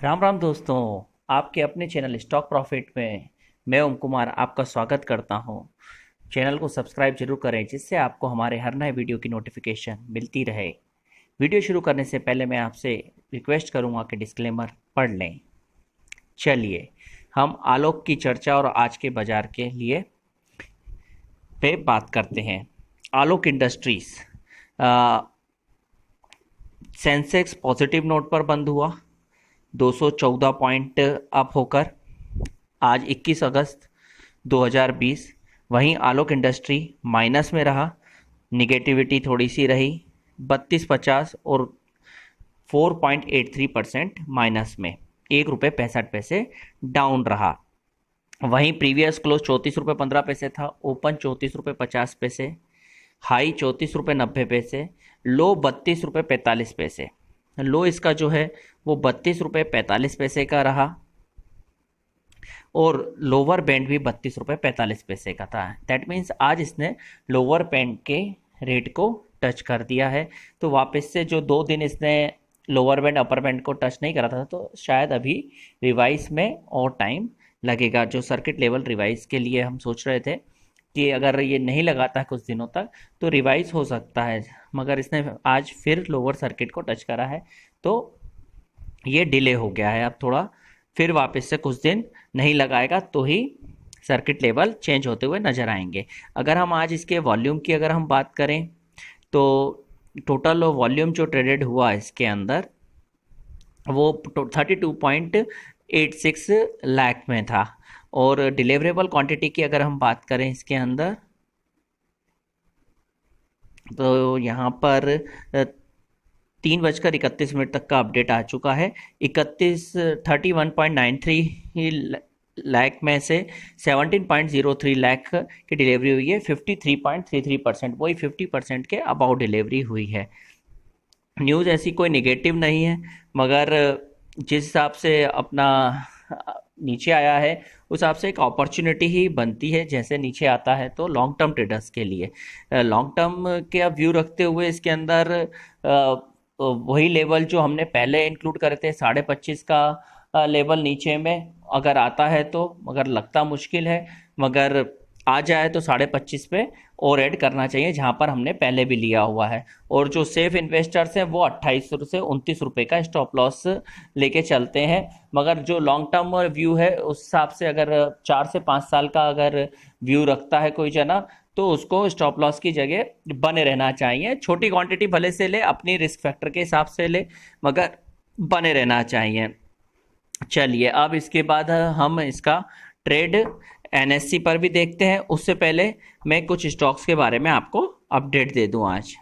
राम राम दोस्तों। आपके अपने चैनल स्टॉक प्रॉफिट में मैं ओम कुमार आपका स्वागत करता हूं। चैनल को सब्सक्राइब जरूर करें जिससे आपको हमारे हर नए वीडियो की नोटिफिकेशन मिलती रहे। वीडियो शुरू करने से पहले मैं आपसे रिक्वेस्ट करूंगा कि डिस्क्लेमर पढ़ लें। चलिए हम आलोक की चर्चा और आज के बाजार के लिए पे बात करते हैं। आलोक इंडस्ट्रीज, सेंसेक्स पॉजिटिव नोट पर बंद हुआ 214 पॉइंट अप होकर आज 21 अगस्त 2020। वहीं आलोक इंडस्ट्री माइनस में रहा, निगेटिविटी थोड़ी सी रही 3250 और 4.83% माइनस में, ₹1.65 डाउन रहा। वहीं प्रीवियस क्लोज 34 रुपये 15 पैसे था, ओपन 34 रुपये 50 पैसे, हाई 34 रुपये 90 पैसे, लो 32 रुपये 45 पैसे। लो इसका जो है वो 32 रुपये 45 पैसे का रहा और लोअर बैंड भी 32 रुपये 45 पैसे का था। दैट मीन्स आज इसने लोअर बैंड के रेट को टच कर दिया है। तो वापस से जो 2 दिन इसने लोअर बैंड अपर बैंड को टच नहीं करा था, तो शायद अभी रिवाइज में और टाइम लगेगा। जो सर्किट लेवल रिवाइज के लिए हम सोच रहे थे कि अगर ये नहीं लगाता है कुछ दिनों तक तो रिवाइज हो सकता है, मगर इसने आज फिर लोअर सर्किट को टच करा है तो ये डिले हो गया है। अब थोड़ा फिर वापस से कुछ दिन नहीं लगाएगा तो ही सर्किट लेवल चेंज होते हुए नज़र आएंगे। अगर हम आज इसके वॉल्यूम की अगर हम बात करें तो टोटल वॉल्यूम जो ट्रेडेड हुआ इसके अंदर वो 32.86 लाख में था। और डिलीवरेबल क्वांटिटी की अगर हम बात करें इसके अंदर तो यहाँ पर 3:31 तक का अपडेट आ चुका है। 31.93 लाख में से 17.03 लाख की डिलीवरी हुई है। 53.33%, वही 50% के अबाउट डिलीवरी हुई है। न्यूज़ ऐसी कोई नेगेटिव नहीं है, मगर जिस हिसाब से अपना नीचे आया है उस हिसाब से एक अपॉर्चुनिटी ही बनती है। जैसे नीचे आता है तो लॉन्ग टर्म ट्रेडर्स के लिए लॉन्ग टर्म के व्यू रखते हुए इसके अंदर वही लेवल जो हमने पहले इंक्लूड करे थे 25.5 का लेवल नीचे में अगर आता है तो, मगर लगता मुश्किल है, मगर आ जाए तो 25.5 पे और ऐड करना चाहिए जहां पर हमने पहले भी लिया हुआ है। और जो सेफ इन्वेस्टर्स हैं वो 28 से 29 रुपये का स्टॉप लॉस लेके चलते हैं। मगर जो लॉन्ग टर्म व्यू है उस हिसाब से अगर 4 से 5 साल का अगर व्यू रखता है कोई जना तो उसको स्टॉप लॉस की जगह बने रहना चाहिए। छोटी क्वांटिटी भले से ले, अपनी रिस्क फैक्टर के हिसाब से ले, मगर बने रहना चाहिए। चलिए अब इसके बाद हम इसका ट्रेड एनएससी पर भी देखते हैं। उससे पहले मैं कुछ स्टॉक्स के बारे में आपको अपडेट दे दूं। आज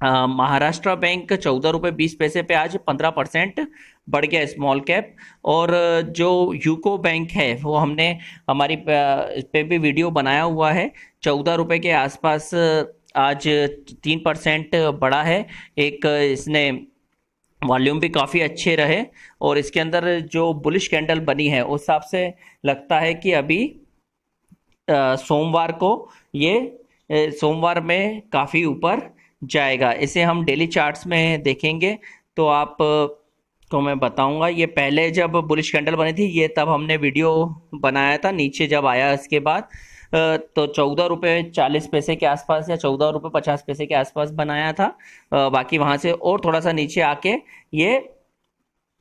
महाराष्ट्र बैंक 14 रुपये 20 पैसे पे आज 15% बढ़ गया स्मॉल कैप। और जो यूको बैंक है वो हमने हमारी इस पे भी वीडियो बनाया हुआ है। 14 रुपये के आसपास आज 3% बढ़ा है। एक इसने वॉल्यूम भी काफ़ी अच्छे रहे और इसके अंदर जो बुलिश कैंडल बनी है उस हिसाब से लगता है कि अभी सोमवार को ये सोमवार में काफ़ी ऊपर जाएगा। इसे हम डेली चार्ट्स में देखेंगे तो आप को मैं बताऊंगा। ये पहले जब बुलिश कैंडल बनी थी ये तब हमने वीडियो बनाया था। नीचे जब आया इसके बाद तो 14 रुपये 40 पैसे के आसपास या 14 रुपये 50 पैसे के आसपास बनाया था। बाकी वहां से और थोड़ा सा नीचे आके ये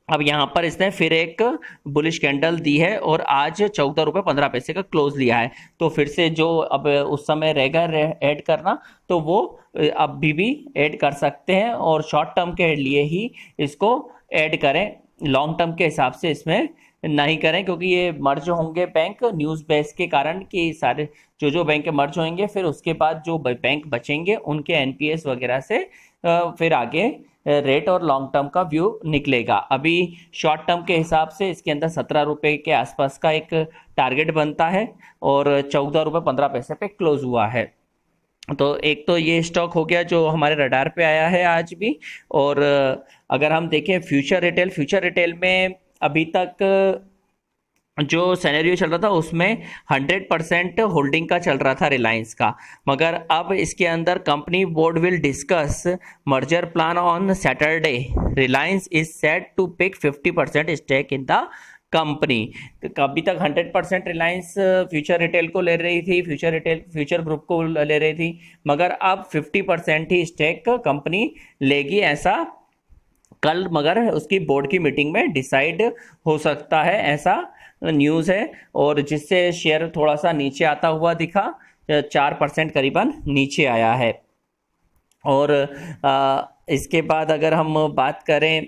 अब यहाँ पर इसने फिर एक बुलिश कैंडल दी है और आज 14 रुपये 15 पैसे का क्लोज लिया है। तो फिर से जो अब उस समय रहेगा ऐड करना तो वो अभी भी ऐड कर सकते हैं और शॉर्ट टर्म के लिए ही इसको ऐड करें, लॉन्ग टर्म के हिसाब से इसमें नहीं करें, क्योंकि ये मर्ज होंगे बैंक न्यूज़ बेस के कारण कि सारे जो बैंक मर्ज होंगे फिर उसके बाद जो बैंक बचेंगे उनके एनपीएस वगैरह से फिर आगे रेट और लॉन्ग टर्म का व्यू निकलेगा। अभी शॉर्ट टर्म के हिसाब से इसके अंदर 17 रुपये के आसपास का एक टारगेट बनता है और 14 रुपये 15 पैसे पे क्लोज हुआ है। तो एक तो ये स्टॉक हो गया जो हमारे रडार पे आया है आज भी। और अगर हम देखें फ्यूचर रिटेल में अभी तक जो सिनेरियो चल रहा था उसमें 100% होल्डिंग का चल रहा था रिलायंस का, मगर अब इसके अंदर company board will discuss merger plan on Saturday. Reliance is set to pick 50% stake in the company. अभी तक 100% रिलायंस फ्यूचर रिटेल को ले रही थी, फ्यूचर ग्रुप को ले रही थी, मगर अब 50% ही स्टेक कंपनी लेगी, ऐसा कल मगर उसकी बोर्ड की मीटिंग में डिसाइड हो सकता है, ऐसा न्यूज़ है। और जिससे शेयर थोड़ा सा नीचे आता हुआ दिखा, 4% करीबन नीचे आया है। और इसके बाद अगर हम बात करें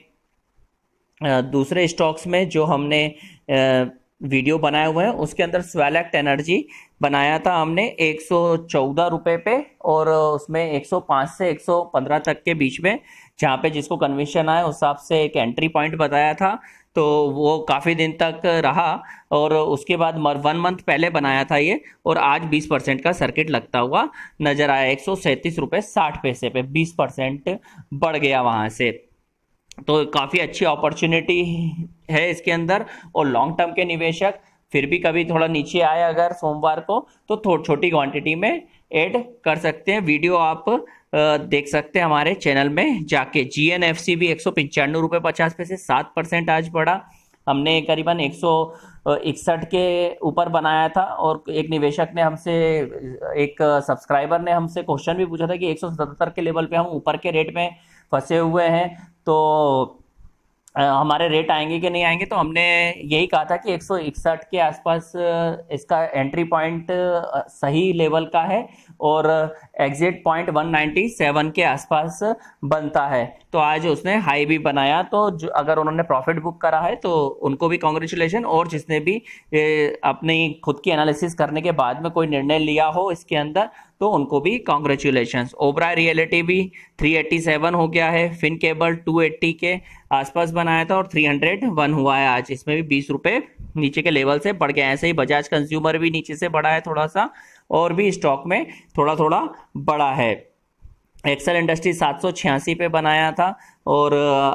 दूसरे स्टॉक्स में जो हमने वीडियो बनाए हुए हैं, उसके अंदर स्वेलेक्ट एनर्जी बनाया था हमने 114 रुपये पे, और उसमें 105 से 115 तक के बीच में, जहाँ पे जिसको कन्विशन आया उस हिसाब से एक एंट्री पॉइंट बताया था। तो वो काफ़ी दिन तक रहा, और उसके बाद 1 मंथ पहले बनाया था ये, और आज 20% का सर्किट लगता हुआ नजर आया। 137 रुपये 60 पैसे पे 20% बढ़ गया वहाँ से। तो काफ़ी अच्छी अपॉर्चुनिटी है इसके अंदर। और लॉन्ग टर्म के निवेशक फिर भी कभी थोड़ा नीचे आए अगर सोमवार को, तो छोटी क्वांटिटी में ऐड कर सकते हैं। वीडियो आप देख सकते हैं हमारे चैनल में जाके। GNFC भी 195 रुपये 50 पैसे 7% आज बढ़ा। हमने करीबन 161 के ऊपर बनाया था, और एक निवेशक ने हमसे, एक सब्सक्राइबर ने हमसे क्वेश्चन भी पूछा था कि 177 के लेवल पे हम ऊपर के रेट में फंसे हुए हैं, तो हमारे रेट आएंगे कि नहीं आएंगे। तो हमने यही कहा था कि 161 के आसपास इसका एंट्री पॉइंट सही लेवल का है, और एग्जिट पॉइंट 197 के आसपास बनता है। तो आज उसने हाई भी बनाया, तो जो अगर उन्होंने प्रॉफिट बुक करा है तो उनको भी कॉन्ग्रेचुलेशन, और जिसने भी अपनी खुद की एनालिसिस करने के बाद में कोई निर्णय लिया हो इसके अंदर, तो उनको भी कॉन्ग्रेचुलेशंस। ओबराय रियलिटी भी 387 हो गया है। फिन केबल 280 के आसपास बनाया था, और 301 हुआ है आज। इसमें भी 20 रुपये नीचे के लेवल से बढ़ गया। ऐसे ही बजाज कंज्यूमर भी नीचे से बढ़ा है थोड़ा सा, और भी स्टॉक में थोड़ा थोड़ा बढ़ा है। एक्सेल इंडस्ट्री 786 पे बनाया था, और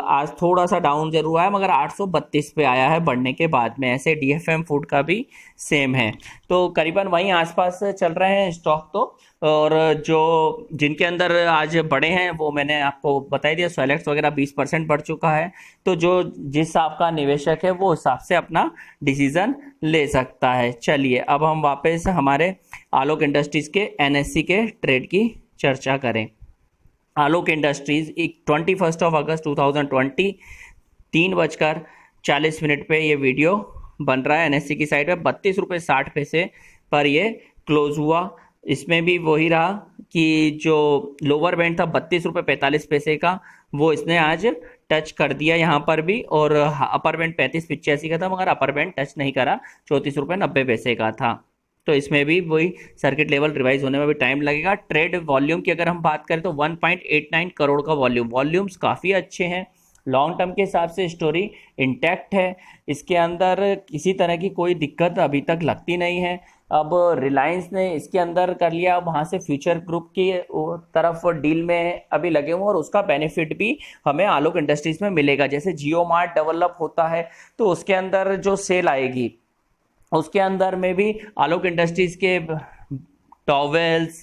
आज थोड़ा सा डाउन जरूर आया, मगर 832 पे आया है बढ़ने के बाद में। ऐसे DFM फूड का भी सेम है। तो करीबन वहीं आसपास चल रहे हैं स्टॉक तो। और जो जिनके अंदर आज बड़े हैं वो मैंने आपको बता दिया, सेलेक्ट वगैरह 20% बढ़ चुका है। तो जो जिस हिसाब का निवेशक है वो हिसाब से अपना डिसीजन ले सकता है। चलिए अब हम वापस हमारे आलोक इंडस्ट्रीज के NSE के ट्रेड की चर्चा करें। आलोक इंडस्ट्रीज 21 अगस्त 2020 3:40 पे ये वीडियो बन रहा है। NSE की साइड में 32 रुपये 60 पैसे पर ये क्लोज हुआ। इसमें भी वही रहा कि जो लोअर बैंड था 32 रुपये 45 पैसे का, वो इसने आज टच कर दिया यहाँ पर भी। और अपर बैंड 35.85 का था, मगर अपर बैंड टच नहीं करा, 34 रुपये 90 पैसे का था। तो इसमें भी वही सर्किट लेवल रिवाइज होने में भी टाइम लगेगा। ट्रेड वॉल्यूम की अगर हम बात करें तो 1.89 करोड़ का वॉल्यूम्स काफ़ी अच्छे हैं। लॉन्ग टर्म के हिसाब से स्टोरी इंटैक्ट है, इसके अंदर किसी तरह की कोई दिक्कत अभी तक लगती नहीं है। अब रिलायंस ने इसके अंदर कर लिया, अब वहाँ से फ्यूचर ग्रुप की तरफ डील में अभी लगे हुए, और उसका बेनिफिट भी हमें आलोक इंडस्ट्रीज में मिलेगा। जैसे जियो मार्ट डेवलप होता है तो उसके अंदर जो सेल आएगी, उसके अंदर में भी आलोक इंडस्ट्रीज के टॉवेल्स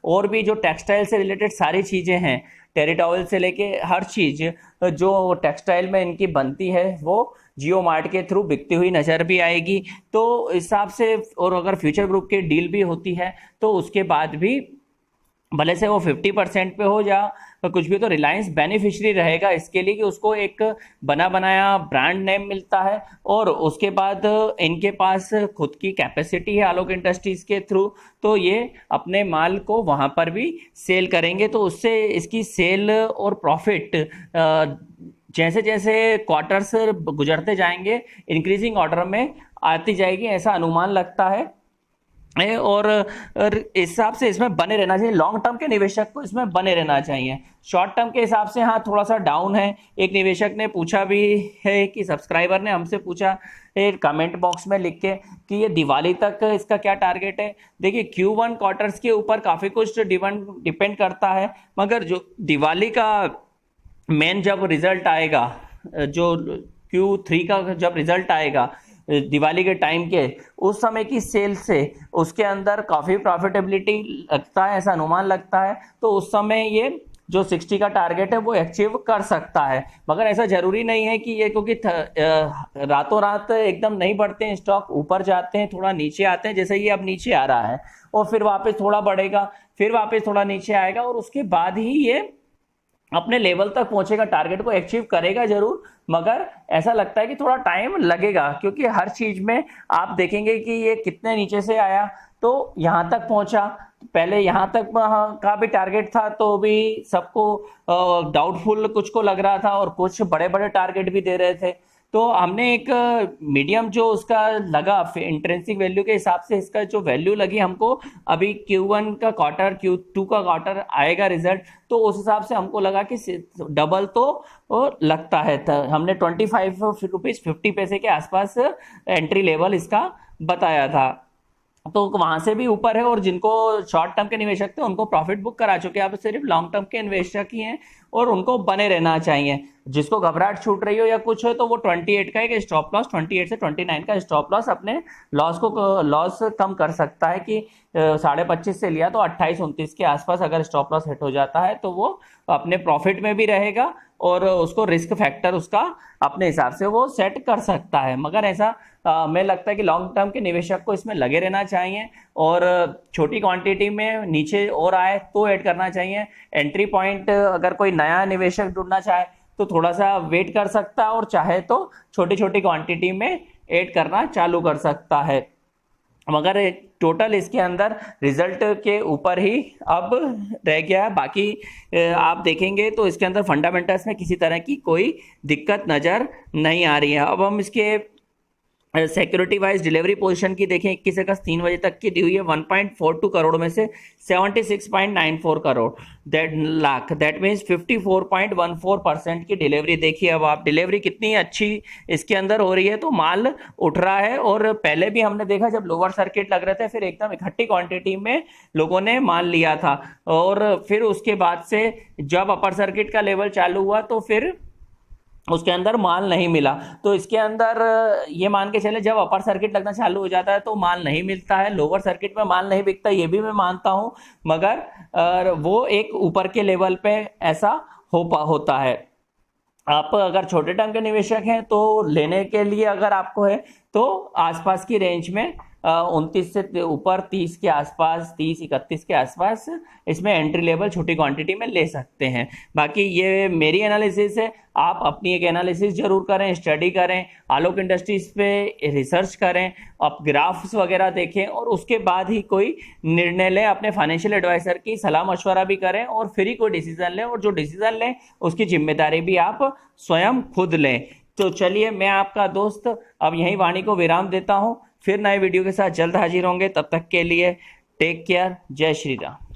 और भी जो टेक्सटाइल से रिलेटेड सारी चीज़ें हैं, टेरिटॉवेल से लेके हर चीज़ जो टेक्सटाइल में इनकी बनती है, वो जियो मार्ट के थ्रू बिकती हुई नज़र भी आएगी। तो इस हिसाब से, और अगर फ्यूचर ग्रुप की डील भी होती है तो उसके बाद भी भले से वो 50% पे हो जा कुछ भी, तो रिलायंस बेनिफिशियरी रहेगा इसके लिए कि उसको एक बना बनाया ब्रांड नेम मिलता है, और उसके बाद इनके पास खुद की कैपेसिटी है आलोक इंडस्ट्रीज के थ्रू, तो ये अपने माल को वहाँ पर भी सेल करेंगे। तो उससे इसकी सेल और प्रॉफिट जैसे जैसे क्वार्टर्स गुजरते जाएंगे इंक्रीजिंग ऑर्डर में आती जाएगी, ऐसा अनुमान लगता है। और इस हिसाब से इसमें बने रहना चाहिए। लॉन्ग टर्म के निवेशक को इसमें बने रहना चाहिए। शॉर्ट टर्म के हिसाब से हाँ थोड़ा सा डाउन है। एक निवेशक ने पूछा भी है कि सब्सक्राइबर ने हमसे पूछा कमेंट बॉक्स में लिख के कि ये दिवाली तक इसका क्या टारगेट है। देखिए Q1 क्वार्टर्स के ऊपर काफ़ी कुछ डिपेंड करता है, मगर जो दिवाली का मेन जब रिजल्ट आएगा, जो Q3 का जब रिजल्ट आएगा, दिवाली के टाइम के उस समय की सेल से उसके अंदर काफ़ी प्रॉफिटेबिलिटी लगता है, ऐसा अनुमान लगता है। तो उस समय ये जो 60 का टारगेट है वो अचीव कर सकता है। मगर ऐसा जरूरी नहीं है कि ये, क्योंकि रातों रात एकदम नहीं बढ़ते हैं स्टॉक, ऊपर जाते हैं, थोड़ा नीचे आते हैं, जैसे ये अब नीचे आ रहा है और फिर वापस थोड़ा बढ़ेगा, फिर वापस थोड़ा नीचे आएगा और उसके बाद ही ये अपने लेवल तक पहुंचेगा, टारगेट को अचीव करेगा जरूर। मगर ऐसा लगता है कि थोड़ा टाइम लगेगा, क्योंकि हर चीज में आप देखेंगे कि ये कितने नीचे से आया तो यहां तक पहुंचा। पहले यहां तक का भी टारगेट था तो भी सबको डाउटफुल कुछ को लग रहा था और कुछ बड़े बड़े टारगेट भी दे रहे थे। तो हमने एक मीडियम जो उसका लगा इंट्रिंसिक वैल्यू के हिसाब से, इसका जो वैल्यू लगी हमको, अभी Q1 का क्वार्टर, Q2 का क्वार्टर आएगा रिजल्ट, तो उस हिसाब से हमको लगा कि डबल तो लगता है। हमने 25 रुपीज 50 पैसे के आसपास एंट्री लेवल इसका बताया था। तो वहां से भी ऊपर है और जिनको शॉर्ट टर्म के निवेशक थे उनको प्रॉफिट बुक करा चुके हैं। अब सिर्फ लॉन्ग टर्म के इन्वेस्टर ही हैं और उनको बने रहना चाहिए। जिसको घबराहट छूट रही हो या कुछ हो तो वो 28 का एक स्टॉप लॉस, 28 से 29 का स्टॉप लॉस अपने लॉस कम कर सकता है कि 25.5 से लिया तो 28-29 के आसपास अगर स्टॉप लॉस हिट हो जाता है तो वो अपने प्रॉफिट में भी रहेगा और उसको रिस्क फैक्टर उसका अपने हिसाब से वो सेट कर सकता है। मगर ऐसा हमें लगता है कि लॉन्ग टर्म के निवेशक को इसमें लगे रहना चाहिए और छोटी क्वांटिटी में नीचे और आए तो ऐड करना चाहिए। एंट्री पॉइंट अगर कोई नया निवेशक ढूंढना चाहे तो थोड़ा सा वेट कर सकता है और चाहे तो छोटी छोटी क्वांटिटी में ऐड करना चालू कर सकता है। मगर टोटल इसके अंदर रिजल्ट के ऊपर ही अब रह गया है। बाकी आप देखेंगे तो इसके अंदर फंडामेंटल्स में किसी तरह की कोई दिक्कत नजर नहीं आ रही है। अब हम इसके सिक्योरिटी वाइज डिलीवरी पोजीशन की देखें, 21 अगस्त 3 बजे तक की दी हुई है। 1.42 करोड़ में से 76.94 करोड़ लाख, दैट मीन्स 54.14% की डिलीवरी। देखिए अब आप डिलीवरी कितनी अच्छी इसके अंदर हो रही है, तो माल उठ रहा है। और पहले भी हमने देखा जब लोअर सर्किट लग रहे थे फिर एकदम इकट्ठी क्वांटिटी में लोगों ने माल लिया था और फिर उसके बाद से जब अपर सर्किट का लेवल चालू हुआ तो फिर उसके अंदर माल नहीं मिला। तो इसके अंदर ये मान के चले जब अपर सर्किट लगना चालू हो जाता है तो माल नहीं मिलता है, लोअर सर्किट में माल नहीं बिकता, ये भी मैं मानता हूं। मगर वो एक ऊपर के लेवल पे ऐसा होता है। आप अगर छोटे टर्म के निवेशक हैं तो लेने के लिए अगर आपको है तो आसपास की रेंज में 29 से ऊपर 30 के आसपास, 30-31 के आसपास इसमें एंट्री लेवल छोटी क्वांटिटी में ले सकते हैं। बाकी ये मेरी एनालिसिस है, आप अपनी एक एनालिसिस जरूर करें, स्टडी करें, आलोक इंडस्ट्रीज पे रिसर्च करें, आप ग्राफ्स वगैरह देखें और उसके बाद ही कोई निर्णय लें। अपने फाइनेंशियल एडवाइजर की सलाह मशवरा भी करें और फिर ही कोई डिसीजन लें, और जो डिसीजन लें उसकी जिम्मेदारी भी आप स्वयं खुद लें। तो चलिए, मैं आपका दोस्त अब यहीं वाणी को विराम देता हूं। फिर नए वीडियो के साथ जल्द हाजिर होंगे, तब तक के लिए टेक केयर। जय श्री राम।